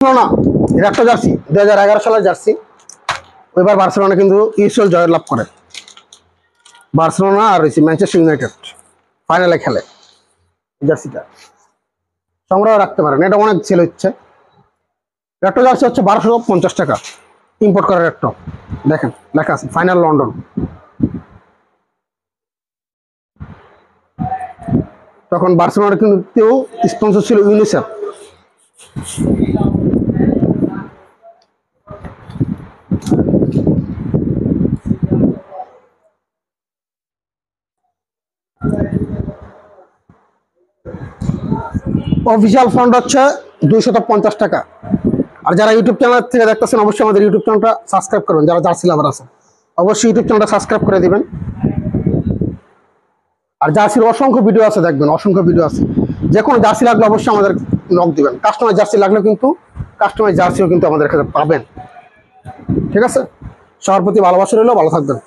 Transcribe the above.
না, এটা একটা জার্সি 2011 সালের জার্সি। ওইবার বার্সেলোনা কিন্তু ইউসিএল জয় লাভ করে। বার্সেলোনা আর ম্যানচেস্টার ইউনাইটেড ফাইনালে খেলে। জার্সিটা সংগ্রহ রাখতে পারেন, এটা অনেক সেল হচ্ছে। একটা জার্সি হচ্ছে 1250 টাকা, ইম্পোর্ট করার একটা। দেখেন লেখা আছে ফাইনাল লন্ডন। তখন বার্সেলোনার কিন্তু স্পন্সর ছিল ইউনিসেফ। অফিসিয়াল ফান্ড হচ্ছে 250 টাকা। আর যারা ইউটিউব চ্যানেল থেকে দেখতেছেন অবশ্যই আমাদের ইউটিউব চ্যানেলটা সাবস্ক্রাইব করবেন। যারা জার্সি লাভার আছে অবশ্যই ইউটিউব চ্যানেলটা সাবস্ক্রাইব করে দিবেন। আর জার্সির অসংখ্য ভিডিও আছে, দেখবেন অসংখ্য ভিডিও আছে। যে কোনো জার্সি লাগলে অবশ্যই আমাদের নক দিবেন। কাস্টমাইজ জার্সি লাগলে কিন্তু কাস্টমাইজ জার্সিও কিন্তু আমাদের কাছে পাবেন। ঠিক আছে, সবার প্রতি ভালোবাসা রইল, ভালো থাকবেন।